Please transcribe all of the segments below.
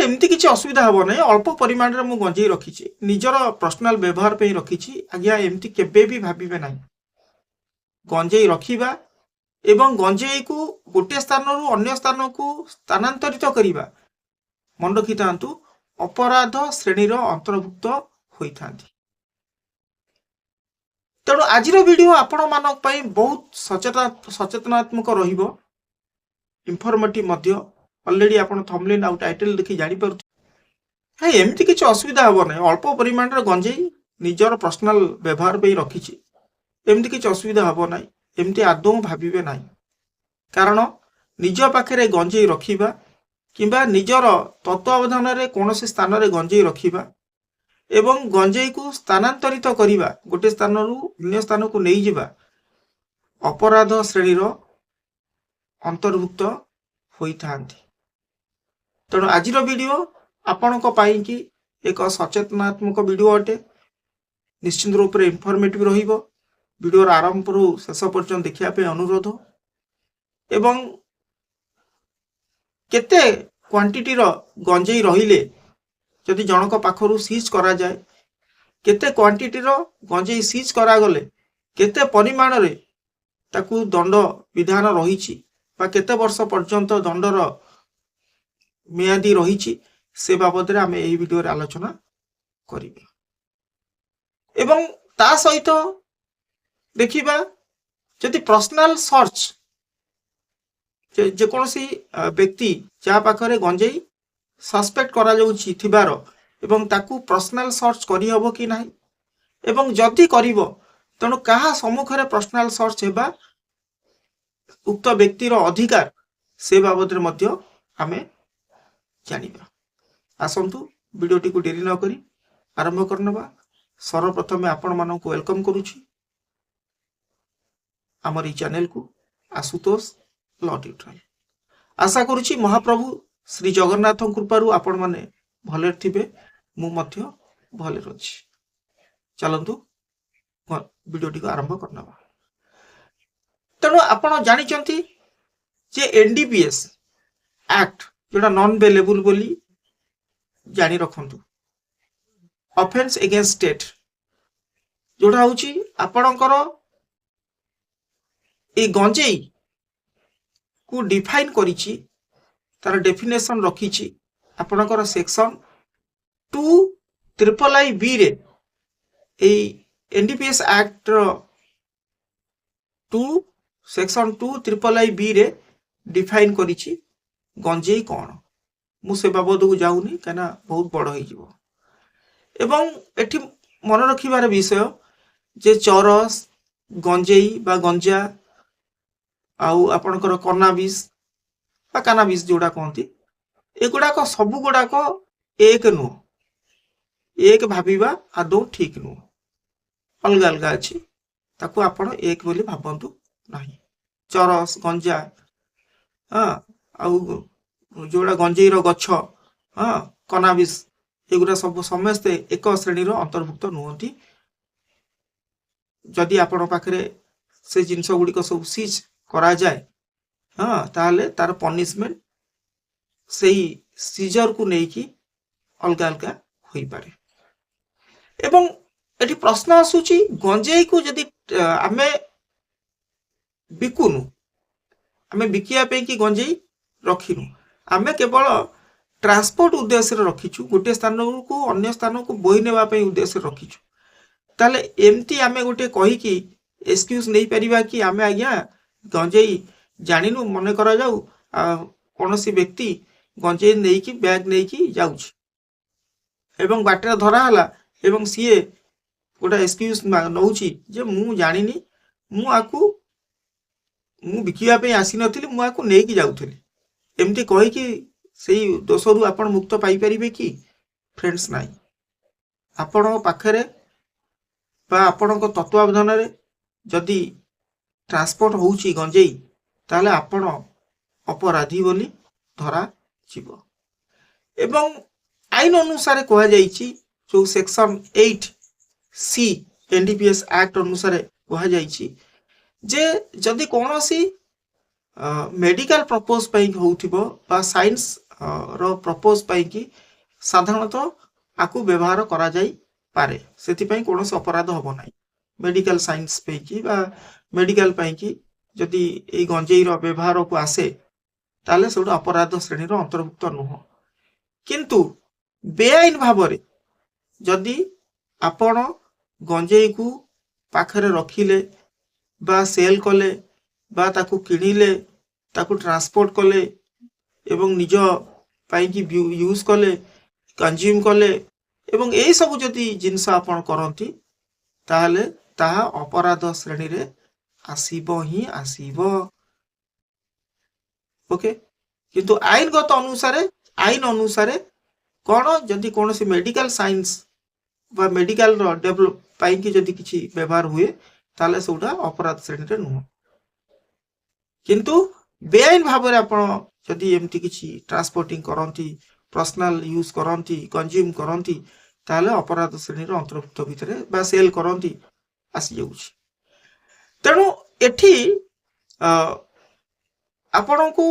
एमती किसी असुविधा हम ना अल्प परिमाण में मुझे गंजेई रखी निजर पर्सनाल व्यवहार पे रखी आज्ञा एमती केबे भी भाविबे ना गंजेई रखिबा एवं गंजेई को गोटे स्थान रु अन्य स्थान को स्थानांतरित करने मन रखि था अपराध श्रेणी अंतर्भुक्त होता तेणु आज वीडियो आपण मान बहुत सचेतनात्मक रहिबो इनफॉर्मेटिव ऑलरेडी आपण थंबनेल आउ टाइटल देखि जानि पारु एमती किसी असुविधा हम ना अल्प परिमाण रे गंजेई निजर पर्सनाल व्यवहार पे रखी एमती किसी असुविधा हम ना एमती आदौ भाविबे ना कारण निज पाखे गंजेई रखिबा किंबा निजर तत्वावधान रे कोनोसी स्थान रे गंजेई रखिबा एवं गंजेई को स्थानांतरित करने गोटे स्थान रु अन्य स्थान को नहीं जिबा अपराध श्रेणी अंतर्भुक्त होता तेणु आज वीडियो आपण कि एक सचेतनात्मक वीडियो अटे निश्चित रूप से इनफॉर्मेटिव रहिबो वीडियोर आरंभ रु शेष पर्यंत देखिया अनुरोध एवं केते क्वांटिटी रो गंजेई रहिले जदि जनक पाखरु सीज करा जाए केते क्वांटिटी रो गंजेई सीज करा गले केते परिमाण रे ताकू दंड विधान रही केते वर्ष पर्यंत दंडर मियादी रही से बाबद रे आमे एही वीडियो रे आलोचना करिबा एवं ता सहित देखिबा जदि पर्सनल सर्च जे कोनसी व्यक्ति जा पाखरे गंजेई सस्पेक्ट करा जाउछि थिबार एवं ताकू पर्सनल सर्च करि हबो कि नाही एवं जदि करिवो तणु कहा सम्मुखरे पर्सनल सर्च हेबा उक्त व्यक्तिर अधिकार से बाबद रे मध्य आमे जानिबा आसंतु वीडियोटी को डेरी न करी आरंभ करनबा सर्वप्रथम आपण मानन को वेलकम करूछि हमर ई चैनल को आशुतोष लॉ ट्यूटोरियल आशा करूछि महाप्रभु श्री जगन्नाथ कृपारू आपण माने भले थिबे मु मध्य भले रछि चलंतु वीडियोटी को आरंभ करनबा तेणु आपण जानिचंती जे एनडीपीएस एक्ट जोटा नॉन बेलेबल बोली जानी रखंतु ऑफेंस अगेंस्ट स्टेट जोटा होची आपणकर ए गंजेई को डिफाइन करिछि तार डेफिनेशन रखिछि आपणकर सेक्शन 2 रे ए एनडीपीएस एक्ट रो 2 सेक्शन 2 रे डिफाइन करिछि गंजेई कौन मु से बाबद को जाऊनी कहना बहुत बड़ हो एवं एठी मन रखिबार विषय जे चरस गंजेई बा गंजा आउ आपणकर कनाबिस बा कानाबिस जोड़ा कहती एगुड़ाक सबु गुड़ाक एक नुह एक भाविबा आदौ ठीक नुह अलग अलग अच्छी ताकू आपण एक बोली भावंतु नहीं चरस गंजा हाँ आउ जोड़ा गंजेई रो गछ हाँ कनाबिस एगुड़ा सब समस्ते एक श्रेणी अंतर्भुक्त नुहति जदि आपण पाखरे से जिनस गुड़िक सब सीज करा जाए हाँ ताहले तार पनिशमेंट सेही सीजर को लेकिन अलग अलग हो पारे एवं एटी प्रश्न आसूची गंजेई को जदि आमे बिकुनु आमे बिकिया पे कि गंजेई रखिनु आमे केवल ट्रांसपोर्ट उद्देश्य रखीचु गोटे स्थान को अन्य स्थान को बोही नेबा पे उद्देश्य रखीचु ताले एमती आमे गोटे कही कि एक्सक्यूज नहीं परिबा कि आमे आज्ञा गंजेई जानिनु मने करा जाऊ कोनोसी व्यक्ति गंजेई नहीं कि बैग नहीं कि जाउछ एवं बाटर धरा हला एवं सीए गोटा एक्सक्यूज नौची जे मु जानिनी मु आकु मु बिकिया पे आसी नथिली मु आकु नेकी जाउथली एमती कहि कि सेही दोषरु आपण मुक्त पाई परिबे कि फ्रेंड्स नाही आपण पाखरे बा आपण को तत्वावधान रे जदि ट्रांसपोर्ट होउची गंजेई ताले आपण अपराधी बोली धरा जीव एवं आईन अनुसार कहा जाइछि जो सेक्शन 8C एनडीपीएस एक्ट अनुसार कहा जाइछि जे जदि कोनोसी मेडिकल पर्पस पई होउथिबो बा साइंस रो प्रपोज पाई साधारणतः आकु व्यवहार करा जाई पारे सेति कौन अपराध हम ना मेडिकल साइंस पैकी मेडिकल पैकी जदि ये गंजेई व्यवहार को आसे ताले से अपराध श्रेणी अंतर्भुक्त नुह किंतु बेआईन भाव जदि आपण गंजेई को पाखरे रखिले बा सेल कले बा ताकू किणिले ताकू ट्रांसपोर्ट कले एवं निज पाई यूज कले कंज्यूम कले एवं यही सब जदि जिनस आपण करती ताहले ताहा अपराध श्रेणी रे आसीबो ही आसीबो ओके किंतु आईन अनुसार कौन जदि कौन सी मेडिकल साइंस बा मेडिकल डेवलप पाई जदि किसी व्यवहार हुए ताले सेटा अपराध श्रेणी रे नुह किंतु बेआईन भाव में आपण जदि एमती किसी ट्रांसपोर्टिंग करती पर्सनल यूज करती कंज्यूम करती ताले अपराध श्रेणी रे अंतर्भुक्त भितर बा सेल करती आसी जाउछि तेणु एठी आपण को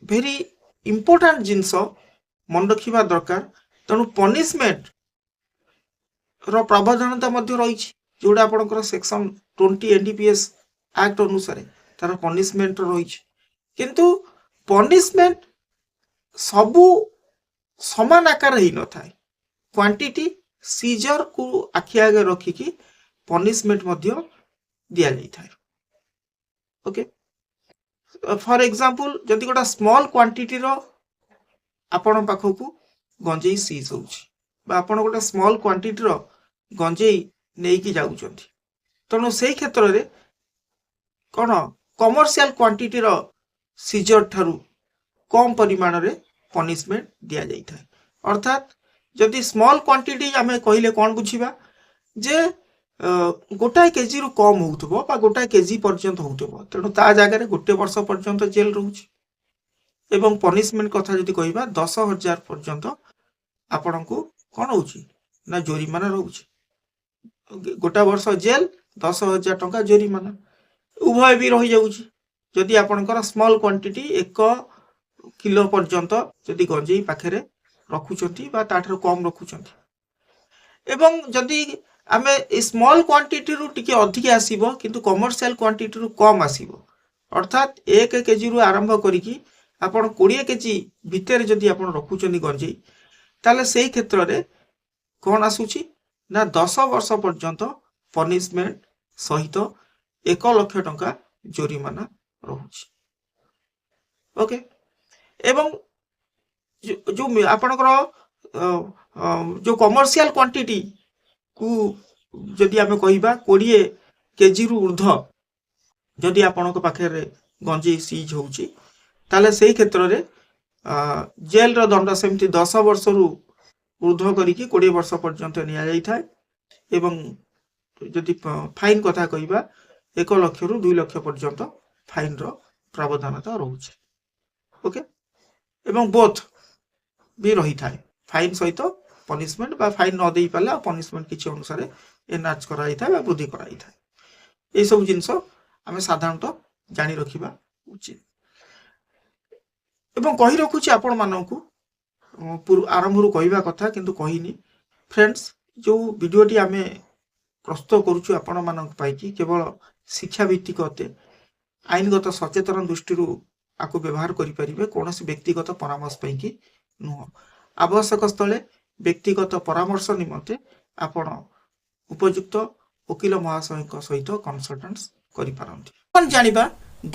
भेरी इंपोर्टेंट जिनस मन रखा दरकार तेणु पनिशमेंट रो प्रावधानता रही जोड़ा आपंकर सेक्शन 20 एनडीपीएस एक्ट अनुसार तार पनिशमेंट रही किंतु पनिशमेंट सबू समान आकार ही न था क्वांटिटी सीजर को आखि आगे रखिकी पनिशमेंट दि जाए ओके फॉर एग्जांपल जदि गोटा स्मॉल क्वांटिटी रो आपण पाखकू गंजेई सीज होउछि आपण गोटे स्मॉल क्वांटिटी रो गंजेई नेकी जाउछंती तेणु से क्षेत्र में कौन कमर्शियल क्वांटिटी रो सीजर ठारू कम परिमाण रे पनिशमेंट दिया जाई था अर्थात जदि स्मॉल क्वांटिटी आम कहले कौन बुझीबा जे गोटाए केजी रु कम होउथबो बा गोटाए केजी पर्यंत होउथबो तेणु ता जगह गोटे वर्ष पर्यंत जेल रोचे एवं पनिशमेंट कथा जदि कहबा 10,000 पर्यंत आपण को कौन होउछि ना जोरिमाना रोचे गोटा वर्ष जेल 10,000 टंका जोरिमाना उभय भी रही जाउछि जदि आपणकर स्मॉल क्वांटिटी 1 किलो पर्यंत जदि गंजेई पाखरे रखुचंती बा ताठर कम रखुचंती एवं जदि आमे स्मॉल क्वांटिटी रु टिके अधिक आसीबो किंतु कमर्शियल क्वांटिटी रु कम आसीबो अर्थात 1 केजी रु आरंभ करिकी आपण 20 केजी भितर जदि आपण रखुचंती गंजेई ताले सेही क्षेत्र रे कोन आसुची ना 10 वर्ष पर्यंत पनिशमेंट सहित 1 लाख टंका जोरिमाना रहुची ओके एवं जो आपणकर जो कमर्शियल क्वांटिटी को जदि आमे कहिबा 20 केजी रु ऊर्ध जदि आपण पाखे गंजेई सीज होउची ताले सेही क्षेत्र रे जेल रो दंड सेमती 10 वर्ष रु ऊर्ध करिकी 20 वर्ष पर्यंत निया जाई थाए एवं जदि फाइन कथा कहिबा 1 लाख रु 2 लाख पर्यंत फाइन रो प्रावधानता रहउची ओके एवं बोथ भी रही थाए फाइन सहित पनिशमेंट बा फाइन न देई पाला पनिशमेंट किछि अनुसार एनाच कराई था बा वृद्धि कराई था ए सब जिंस आमे साधारणतः जानि रखिबा उचित एवं कहि रखुछि आपण माननकु आरंभ रु कहिबा कथा किंतु कहिनी फ्रेंड्स जो वीडियोटी आमे प्रस्तुत करूछु आपण मानक पाई कि केवल शिक्षा भित्तिक अते आईनगत सचेतन दृष्टि रु आकु व्यवहार करि परिबे कोनोसी व्यक्तिगत परामर्श पाई कि नुह आवश्यक स्थले व्यक्तिगत परामर्श निमंते आपण उपयुक्त वकील महाशय सहित कंसल्टेंट्स करि पारंती कोन जानिबा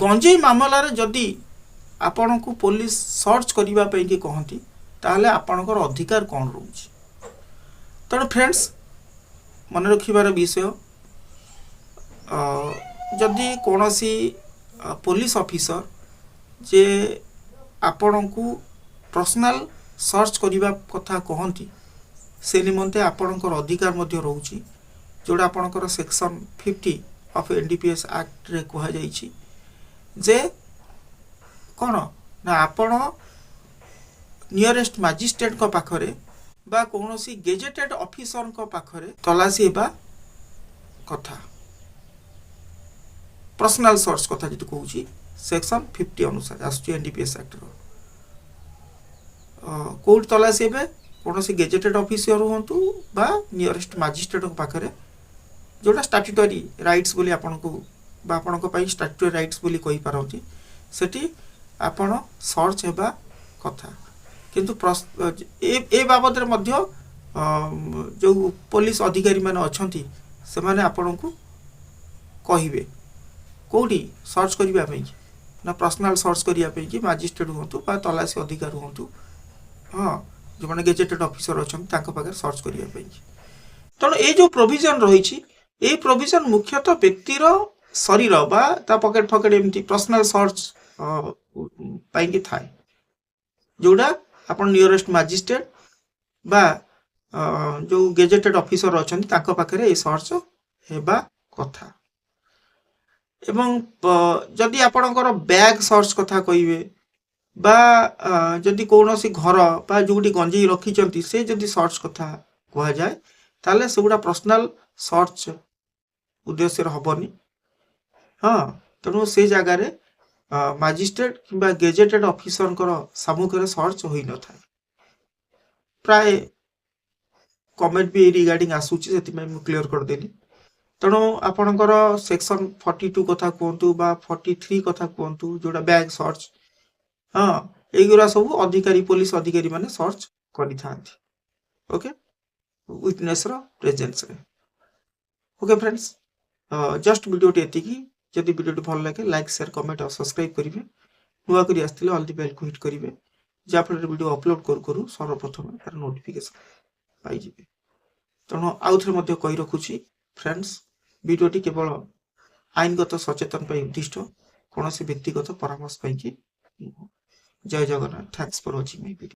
गंजेई मामला रे जदी आपण को पुलिस सर्च करिबा पई कि कहंती ताहले आपणकर अधिकार कोन रहउछि तण फ्रेंड्स मन रखिबार विषय जदी कोनोसी पुलिस ऑफिसर जे आपण को पर्सनल सर्च करिबा कथा कहंती से निमंते आपणकर अधिकार मध्य रहउछि जोड़ा आपणकर सेक्शन 50 ऑफ एनडीपीएस एक्ट रे कहा जाइछि जे कोन ना आपण नियरेस्ट मजिस्ट्रेट को पाखरे बा कोनोसी गेजेटेड ऑफिसर को पाखरे तलाशी हेबा कथा पर्सनल सर्च कथा जति कहउछि सेक्शन 50 अनुसार आसुछि एनडीपीएस एक्ट रो କୋଉଠି ତଲାସି ହେବେ କୌଣସି ଗେଜେଟେड ଅଫିସର ହୁଅନ୍ତୁ ବା ନିୟରେଷ୍ଟ ମାଜିଷ୍ଟ୍ରେଟଙ୍କ ପାଖରେ जोटा स्टाट्यूटरी राइट्स बोली आपनको बा आपनको पाई स्टाट्यूटरी राइट्स बोली कहि पारंती सेठी आपण सर्च हेबा कथा किंतु ए बाबद रे मध्य जो पुलिस अधिकारी माने अछंती से माने आपनको कहिबे कोठी सर्च करिबा पई ना पर्सनल सर्च करिया पई कि मैजिस्ट्रेट होंतु बा तलाशी अधिकारी होंतु हां जो माने गेजेटेड ऑफिसर अछंती तांको पाखे सर्च करिया पई तण ए जो प्रोविजन रहिछि ए प्रोविजन मुख्यतः व्यक्तिर शरीर बा ता पॉकेट फकेट एमती पर्सनल सर्च पाई कि थाए जोड़ा अपन नियरेस्ट मैजिस्ट्रेट बा जो गेजेटेड ऑफिसर अछंती ताको पाखरे ए सर्च हेबा कथा एवं जदि आपणकर बैग सर्च कथा कहिबे बा जदि कोनोसी घर बा जोटी गंजी रखिचंती से जदि सर्च कथा कहा जाए ताले सेगुडा पर्सनल सर्च उद्देश्य हबनी हाँ तेणु से जगार मैजिस्ट्रेट कि गेजेटेड ऑफिसर सम्मुखें सर्च हो न था प्राय कमेंट भी रिगार्डिंग आसूची से क्लियर करदेली तेणु आपणकर सेक्शन 42 कथा कहतु बा 43 कथा कहतु जोड़ा बैग सर्च हाँ युरा सब अधिकारी पुलिस अधिकारी माने सर्च करि थांती ओके विटनेस रो प्रेजेंस रे okay friends just video T जदि वीडियो भल लगे लाइक शेयर कमेंट और सब्सक्राइब करेंगे नुआ कर आसते ऑल द बेल को हिट करेंगे जहाँफल वीडियो अपलोड करूँ सर्वप्रथम तार नोटिफिकेशन पाई तेणु आउ थे कही रखुची फ्रेंड्स वीडियोटी केवल आईनगत सचेतन उद्दिष्ट कौन व्यक्तिगत परामर्श पाई जय Jagannath thanks for watching my video.